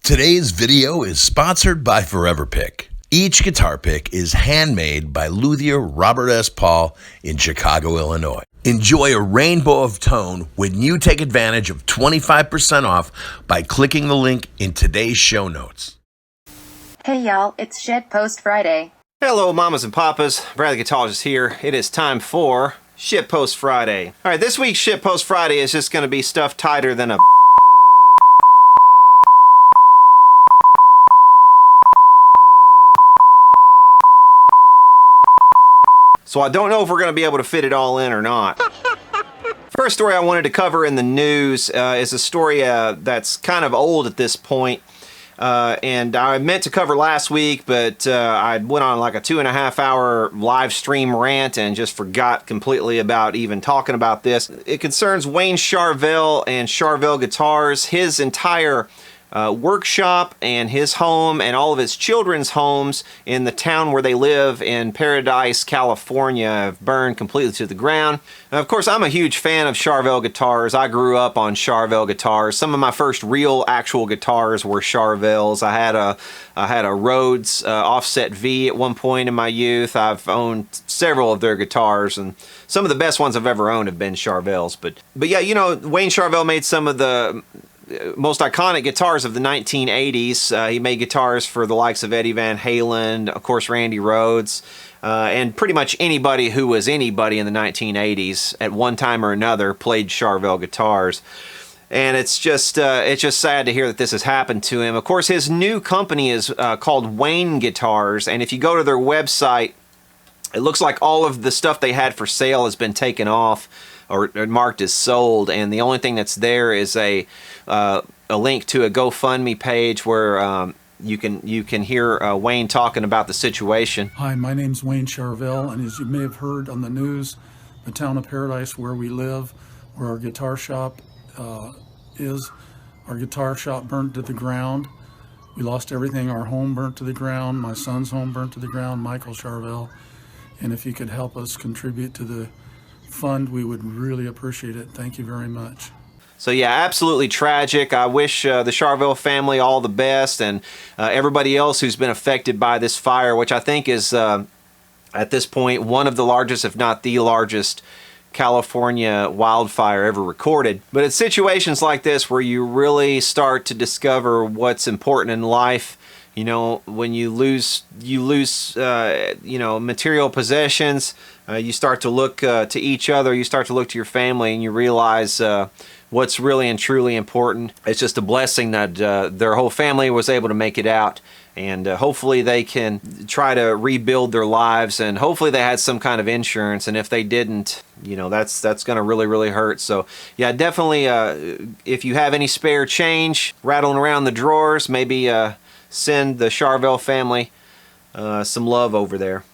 Today's video is sponsored by Forever Pick. Each guitar pick is handmade by luthier Robert S. Paul in Chicago, Illinois. Enjoy a rainbow of tone when you take advantage of 25% off by clicking the link in today's show notes. Hey y'all, it's Shitpost Friday. Hello mamas and papas, Brad the Guitologist here. It is time for Shitpost Friday. Alright, this week's Shitpost Friday is just going to be stuff tighter than a so I don't know if we're going to be able to fit it all in or not. First story I wanted to cover in the news is a story that's kind of old at this point. And I meant to cover last week, but I went on like a 2.5 hour live stream rant and just forgot completely about even talking about this. It concerns Wayne Charvel and Charvel Guitars. His entire workshop and his home and all of his children's homes in the town where they live in Paradise, California have burned completely to the ground. Now, of course, I'm a huge fan of Charvel guitars. I grew up on Charvel guitars. Some of my first real actual guitars were Charvels. I had a Rhodes Offset V at one point in my youth. I've owned several of their guitars, and some of the best ones I've ever owned have been Charvels. But yeah, you know, Wayne Charvel made some of the most iconic guitars of the 1980s. He made guitars for the likes of Eddie Van Halen, of course Randy Rhoads, and pretty much anybody who was anybody in the 1980s at one time or another played Charvel guitars. And it's just sad to hear that this has happened to him. Of course, his new company is called Wayne Guitars, and if you go to their website, it looks like all of the stuff they had for sale has been taken off or marked as sold, and the only thing that's there is a link to a GoFundMe page where you can hear Wayne talking about the situation. Hi, my name's Wayne Charvel, and as you may have heard on the news, the town of Paradise where we live, where our guitar shop is, our guitar shop burnt to the ground. We lost everything. Our home burnt to the ground. My son's home burnt to the ground, Michael Charvel. And if you could help us contribute to the fund, we would really appreciate it. Thank you very much. So yeah, absolutely tragic. I wish the Charvel family all the best, and everybody else who's been affected by this fire, which I think is at this point one of the largest, if not the largest, California wildfire ever recorded. But it's situations like this where you really start to discover what's important in life. You know, when you lose you know, material possessions, you start to look to each other, you start to look to your family, and you realize what's really and truly important. It's just a blessing that their whole family was able to make it out, and hopefully they can try to rebuild their lives, and hopefully they had some kind of insurance, and if they didn't, you know, that's going to really hurt. So yeah, definitely if you have any spare change rattling around the drawers, maybe send the Charvel family some love over there.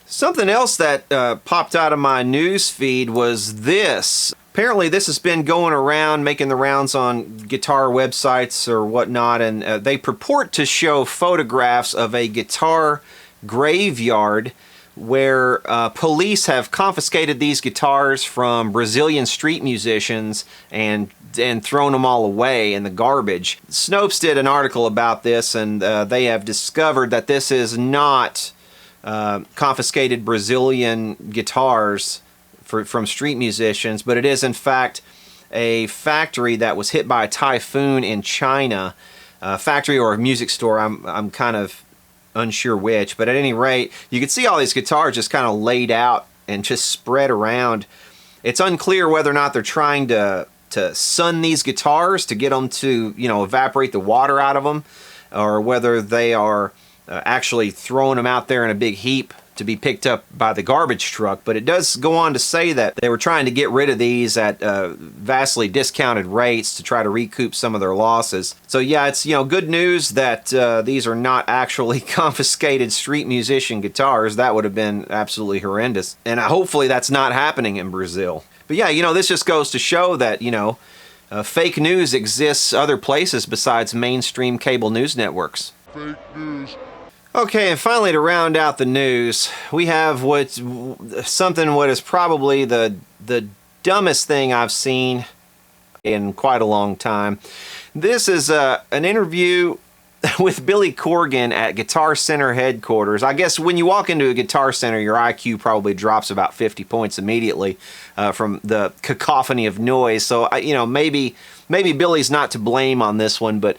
Something else that popped out of my news feed was this. Apparently this has been going around, making the rounds on guitar websites or whatnot, and they purport to show photographs of a guitar graveyard where police have confiscated these guitars from Brazilian street musicians and thrown them all away in the garbage. Snopes did an article about this, and they have discovered that this is not confiscated Brazilian guitars from street musicians, but it is in fact a factory that was hit by a typhoon in China. A factory or a music store, I'm kind of unsure which, but at any rate, you can see all these guitars just kind of laid out and just spread around. It's unclear whether or not they're trying to sun these guitars to get them to, you know, evaporate the water out of them, or whether they are actually throwing them out there in a big heap to be picked up by the garbage truck. But it does go on to say that they were trying to get rid of these at vastly discounted rates to try to recoup some of their losses. So yeah, it's, you know, good news that these are not actually confiscated street musician guitars. That would have been absolutely horrendous, and hopefully that's not happening in Brazil. But yeah, you know, this just goes to show that, you know, fake news exists other places besides mainstream cable news networks. Fake news. Okay, and finally, to round out the news, we have what is probably the dumbest thing I've seen in quite a long time. This is an interview with Billy Corgan at Guitar Center headquarters. I guess when you walk into a Guitar Center, your IQ probably drops about 50 points immediately from the cacophony of noise. So, maybe Billy's not to blame on this one, but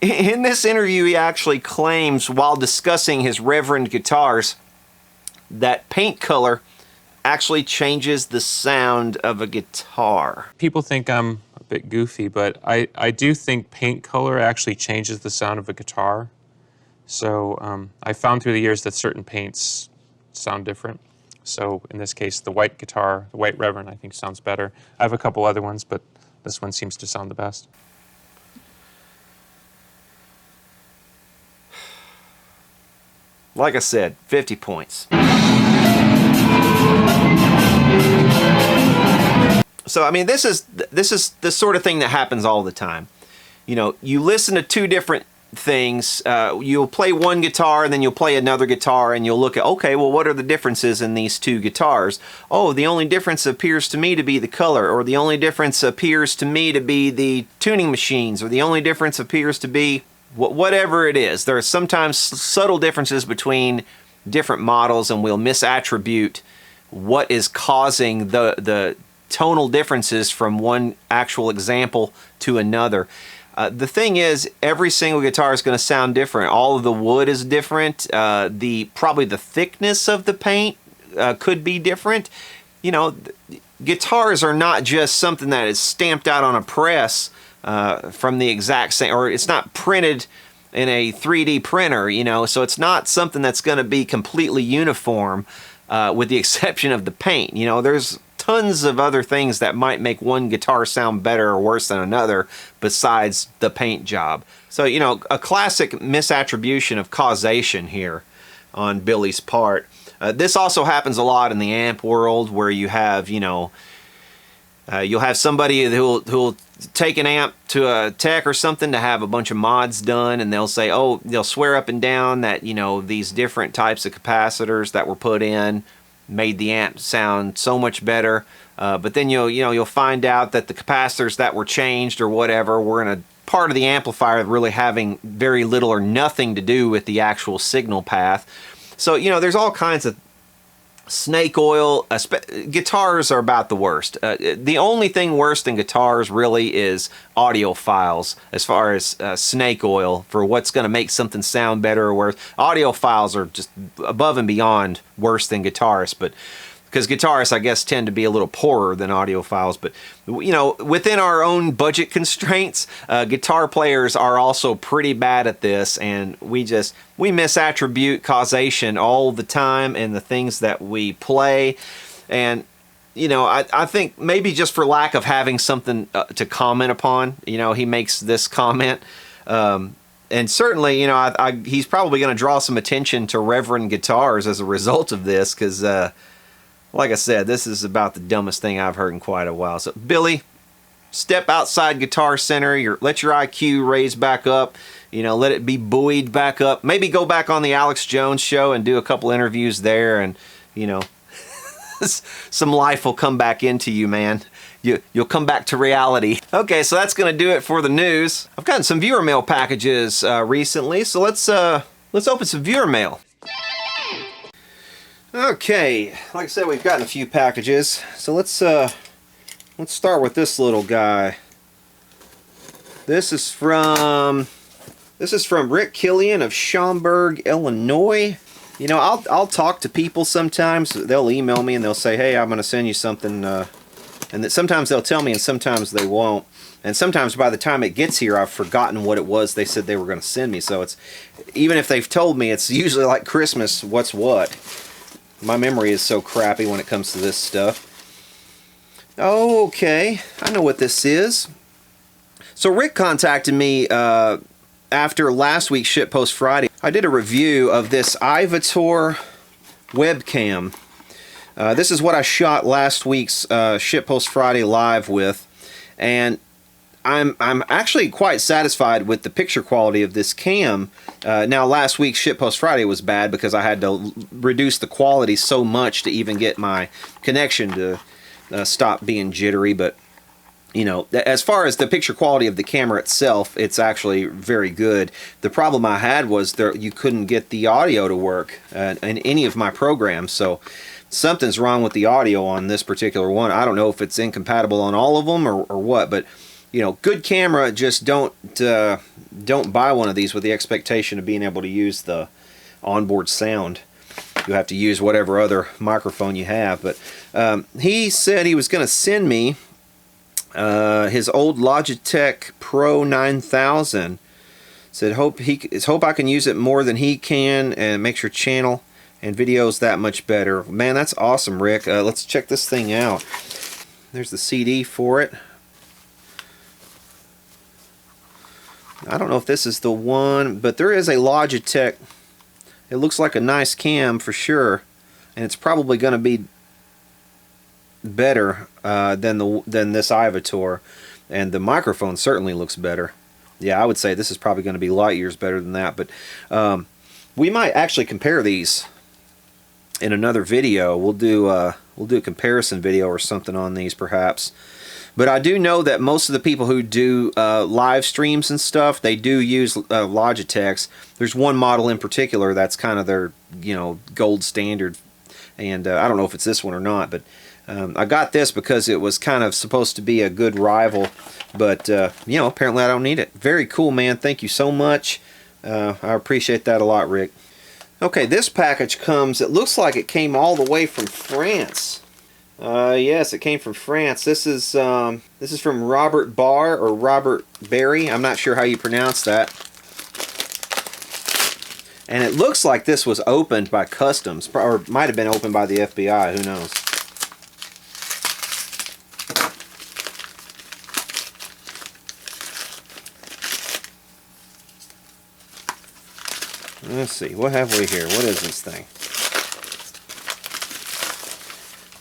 in this interview, he actually claims, while discussing his Reverend guitars, that paint color actually changes the sound of a guitar. People think I'm a bit goofy, but I do think paint color actually changes the sound of a guitar. So I found through the years that certain paints sound different. So in this case, the white guitar, the white Reverend, I think sounds better. I have a couple other ones, but this one seems to sound the best. Like I said, 50 points. So, I mean, this is the sort of thing that happens all the time. You listen to two different things. You'll play one guitar and then you'll play another guitar and you'll look at, okay, well, what are the differences in these two guitars? Oh, the only difference appears to me to be the color, or the only difference appears to me to be the tuning machines, or the only difference appears to be whatever it is. There are sometimes subtle differences between different models, and we'll misattribute what is causing the tonal differences from one actual example to another. The thing is, every single guitar is going to sound different. All of the wood is different. Probably the thickness of the paint could be different. Guitars are not just something that is stamped out on a press from the exact same, or it's not printed in a 3D printer, so it's not something that's going to be completely uniform with the exception of the paint. There's tons of other things that might make one guitar sound better or worse than another besides the paint job. So, a classic misattribution of causation here on Billy's part. This also happens a lot in the amp world, where you have, you'll have somebody who'll take an amp to a tech or something to have a bunch of mods done, and they'll say, they'll swear up and down that, these different types of capacitors that were put in made the amp sound so much better. But then you'll find out that the capacitors that were changed or whatever were in a part of the amplifier really having very little or nothing to do with the actual signal path. So, there's all kinds of snake oil. Guitars are about the worst. The only thing worse than guitars really is audiophiles, as far as snake oil for what's going to make something sound better or worse. Audiophiles are just above and beyond worse than guitarists, but because guitarists, I guess, tend to be a little poorer than audiophiles. But, within our own budget constraints, guitar players are also pretty bad at this, and we misattribute causation all the time in the things that we play. And, I think maybe just for lack of having something to comment upon, he makes this comment. And certainly, he's probably going to draw some attention to Reverend guitars as a result of this, because like I said, this is about the dumbest thing I've heard in quite a while. So, Billy, step outside Guitar Center. Let your IQ raise back up. Let it be buoyed back up. Maybe go back on the Alex Jones show and do a couple interviews there, and, some life will come back into you, man. You'll come back to reality. Okay, so that's going to do it for the news. I've gotten some viewer mail packages recently, so let's open some viewer mail. Okay, like I said, we've gotten a few packages, so let's start with this little guy. This is from Rick Killian of Schaumburg, Illinois. I'll talk to people sometimes. They'll email me and they'll say, "Hey, I'm going to send you something," and sometimes they'll tell me, and sometimes they won't. And sometimes by the time it gets here, I've forgotten what it was they said they were going to send me. So even if they've told me, it's usually like Christmas. What's what? My memory is so crappy when it comes to this stuff. Okay, I know what this is. So Rick contacted me after last week's Shitpost Friday. I did a review of this Ivator webcam. This is what I shot last week's Shitpost Friday live with, and I'm actually quite satisfied with the picture quality of this cam. Now, last week's Shitpost Friday was bad because I had to reduce the quality so much to even get my connection to stop being jittery. But you know, as far as the picture quality of the camera itself, it's actually very good. The problem I had was you couldn't get the audio to work in any of my programs, so something's wrong with the audio on this particular one. I don't know if it's incompatible on all of them or what, but you know, good camera. Just don't buy one of these with the expectation of being able to use the onboard sound. You have to use whatever other microphone you have. But he said he was going to send me his old Logitech Pro 9000. Said hope I can use it more than he can and makes your channel and videos that much better. Man, that's awesome, Rick. Let's check this thing out. There's the CD for it. I don't know if this is the one, but there is a Logitech. It looks like a nice cam for sure, and it's probably going to be better than this Ivator, and the microphone certainly looks better. Yeah, I would say this is probably going to be light years better than that, but we might actually compare these in another video. We'll do a comparison video or something on these perhaps. But I do know that most of the people who do live streams and stuff, they do use Logitechs. There's one model in particular that's kind of their, you know, gold standard, and I don't know if it's this one or not, but I got this because it was kind of supposed to be a good rival, but you know, apparently I don't need it. Very cool, man. Thank you so much. I appreciate that a lot, Rick. Okay, this package comes, it looks like it came all the way from France. Yes, it came from France. This is from Robert Barr or Robert Barry. I'm not sure how you pronounce that. And it looks like this was opened by Customs, or might have been opened by the FBI. Who knows? Let's see. What have we here? What is this thing?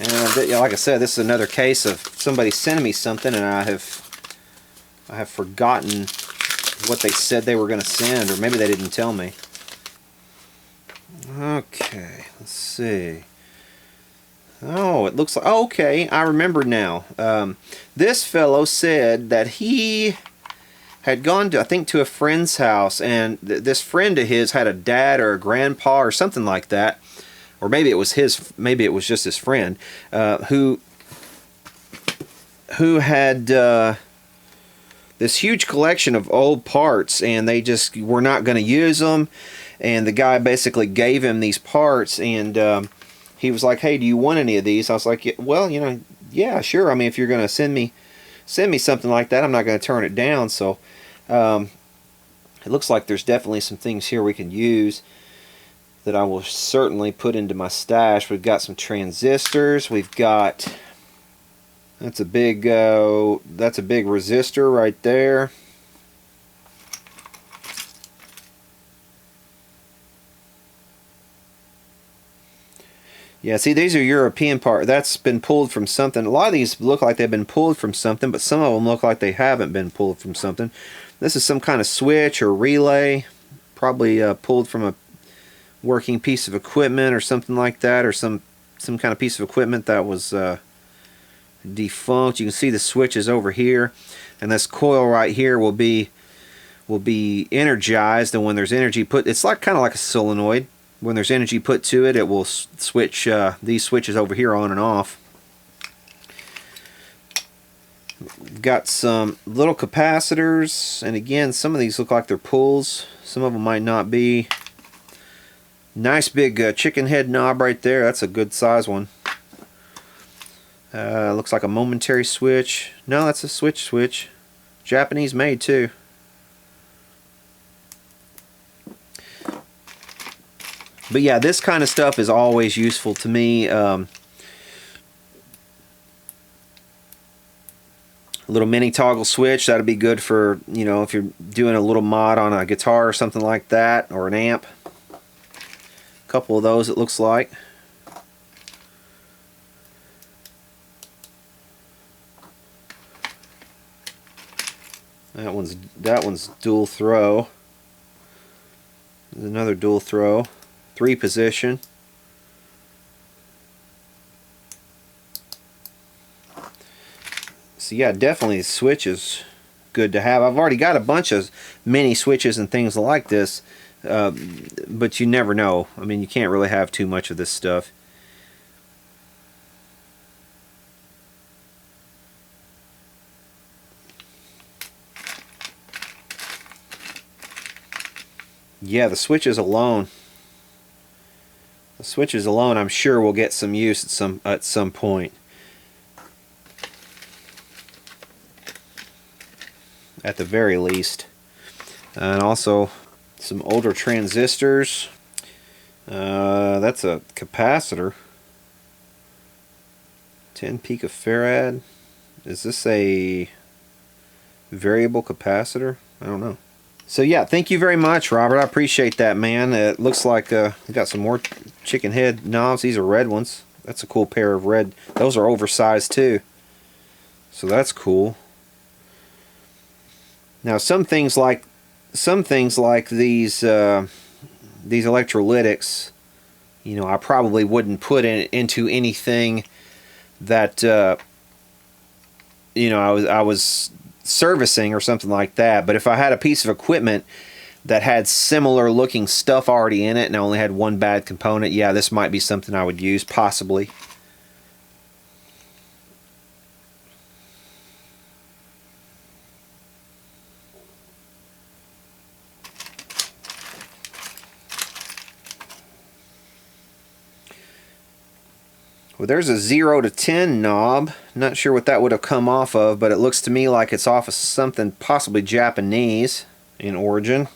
And like I said, this is another case of somebody sending me something and I have forgotten what they said they were going to send, or maybe they didn't tell me. Okay, let's see. Oh, it looks like, oh, okay, I remember now. This fellow said that he had gone to, I think, to a friend's house, and this friend of his had a dad or a grandpa or something like that, or maybe it was just his friend, who had this huge collection of old parts, and they just were not going to use them, and the guy basically gave him these parts, and he was like, hey, do you want any of these? I was like, well, you know, yeah, sure. I mean, if you're going to send me something like that, I'm not going to turn it down. So it looks like there's definitely some things here we can use that I will certainly put into my stash. We've got some transistors. We've got, that's a big resistor right there. Yeah, see, these are European parts. That's been pulled from something. A lot of these look like they've been pulled from something, but some of them look like they haven't been pulled from something. This is some kind of switch or relay, probably pulled from a working piece of equipment or something like that, or some kind of piece of equipment that was defunct. You can see the switches over here, and this coil right here will be energized, and when there's energy put, it's like kind of like a solenoid. When there's energy put to it, it will switch these switches over here on and off. We've got some little capacitors, and again, some of these look like they're pulls. Some of them might not be. Nice big chicken head knob right there. That's a good size one. Looks like a momentary switch. No, that's a switch. Japanese made too. But yeah, this kind of stuff is always useful to me. A little mini toggle switch, that'd be good for, you know, if you're doing a little mod on a guitar or something like that, or an amp. A couple of those, it looks like. That one's dual throw. There's another dual throw. 3 position. So yeah, definitely the switch is good to have. I've already got a bunch of mini switches and things like this, but you never know. I mean, you can't really have too much of this stuff. Yeah, the switches alone. The switches alone, I'm sure will get some use at some point. At the very least. And also some older transistors. That's a capacitor. 10 picofarad. Is this a variable capacitor? I don't know. So yeah, thank you very much, Robert. I appreciate that, man. It looks like we got some more chicken head knobs. These are red ones. That's a cool pair of red. Those are oversized too. So that's cool. Now some things like these electrolytics, you know, I probably wouldn't put into anything that you know, I was servicing or something like that. But if I had a piece of equipment that had similar looking stuff already in it and I only had one bad component, yeah, this might be something I would use, possibly. Well, there's a 0 to 10 knob. Not sure what that would have come off of, but it looks to me like it's off of something possibly Japanese in origin.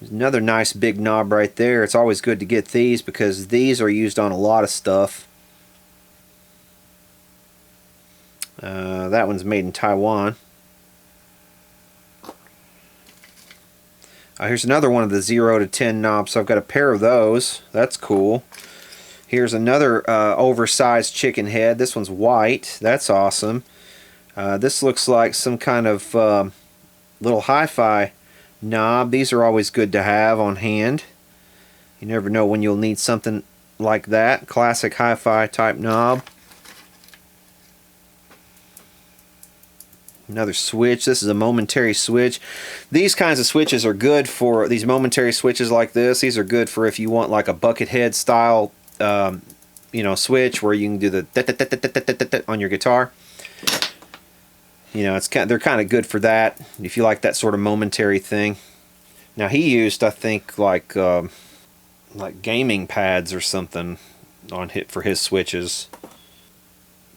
There's another nice big knob right there. It's always good to get these because these are used on a lot of stuff. That one's made in Taiwan. Here's another one of the 0 to 10 knobs. So I've got a pair of those. That's cool. Here's another oversized chicken head. This one's white. That's awesome. This looks like some kind of little hi-fi knob. These are always good to have on hand. You never know when you'll need something like that. Classic hi-fi type knob. Another switch. This is a momentary switch. These kinds of switches are good for, these momentary switches like this, these are good for if you want like a bucket head style you know, switch where you can do the on your guitar. You know, they're kind of good for that if you like that sort of momentary thing. Now he used, I think, like gaming pads or something for his switches.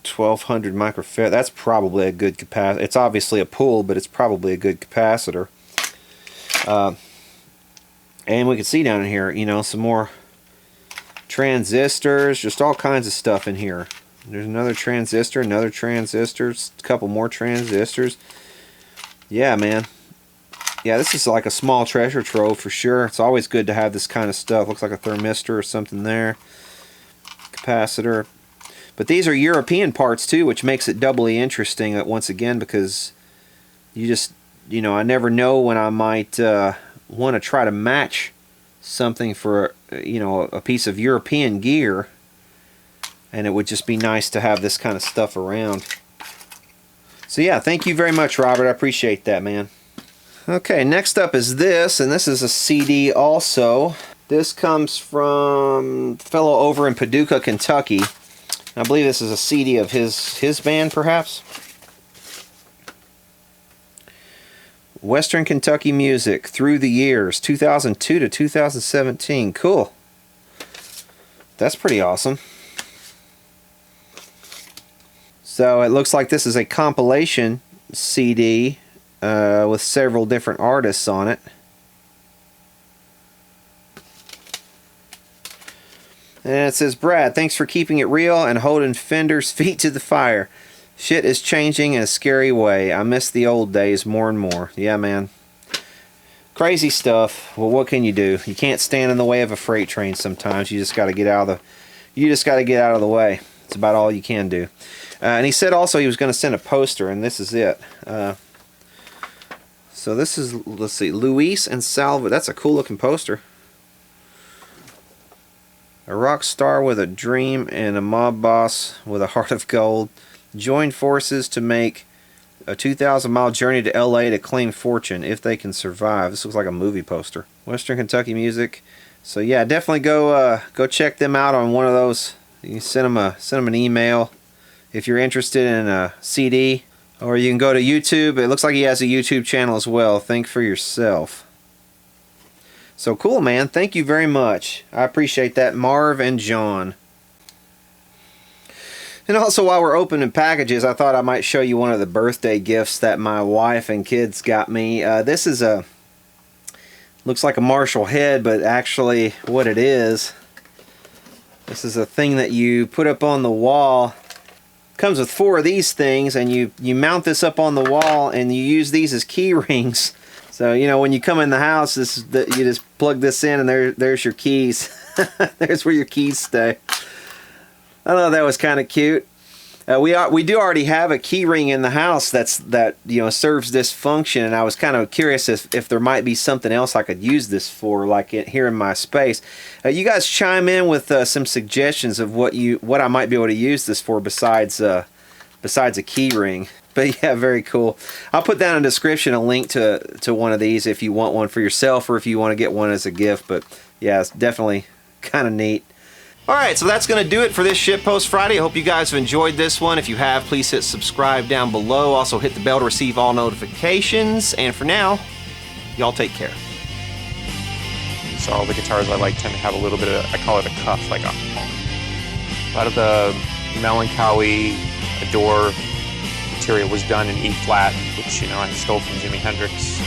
1200 microfarad. That's probably a good capacitor. It's obviously a pull, but it's probably a good capacitor. And we can see down in here, you know, some more transistors, just all kinds of stuff in here. There's another transistor, a couple more transistors. Yeah, man. Yeah, this is like a small treasure trove for sure. It's always good to have this kind of stuff. Looks like a thermistor or something there. Capacitor. But these are European parts too, which makes it doubly interesting once again, because you just, you know, I never know when I might want to try to match something for, you know, a piece of European gear, and it would just be nice to have this kind of stuff around. So yeah, thank you very much, Robert. I appreciate that, man. Okay, next up is this, and this is a CD also. This comes from a fellow over in Paducah, Kentucky. I believe this is a CD of his band, perhaps. Western Kentucky Music Through the Years, 2002 to 2017. Cool. That's pretty awesome. So it looks like this is a compilation CD with several different artists on it. And it says, Brad, thanks for keeping it real and holding Fender's feet to the fire. Shit is changing in a scary way. I miss the old days more and more. Yeah, man. Crazy stuff. Well, what can you do? You can't stand in the way of a freight train sometimes. You just got to get out of the way. It's about all you can do. And he said also he was going to send a poster, and this is it. So this is, let's see, Luis and Salva. That's a cool looking poster. A rock star with a dream and a mob boss with a heart of gold. join forces to make a 2,000-mile journey to LA to claim fortune if they can survive. This looks like a movie poster. Western Kentucky Music. So yeah, definitely go check them out on one of those. You can send them an email if you're interested in a CD, or you can go to YouTube. It looks like he has a YouTube channel as well. Think for yourself. So cool, man. Thank you very much. I appreciate that, Marv and John. And also, while we're opening packages, I thought I might show you one of the birthday gifts that my wife and kids got me. This is looks like a Marshall head, but actually what it is, this is a thing that you put up on the wall. Comes with 4 of these things, and you mount this up on the wall, and you use these as key rings. So, you know, when you come in the house, you just plug this in, and there's your keys. There's where your keys stay. I thought that was kind of cute. We do already have a key ring in the house that serves this function, and I was kind of curious if there might be something else I could use this for, like here in my space. You guys chime in with some suggestions of what I might be able to use this for besides a key ring. But yeah, very cool. I'll put down in the description a link to one of these if you want one for yourself or if you want to get one as a gift. But yeah, it's definitely kind of neat. Alright, so that's going to do it for this Shitpost Friday. I hope you guys have enjoyed this one. If you have, please hit subscribe down below. Also hit the bell to receive all notifications. And for now, y'all take care. So all the guitars I like tend to have a little bit of, I call it a cuff, like a lot of the melancholy Adore material was done in E flat, which, you know, I stole from Jimi Hendrix.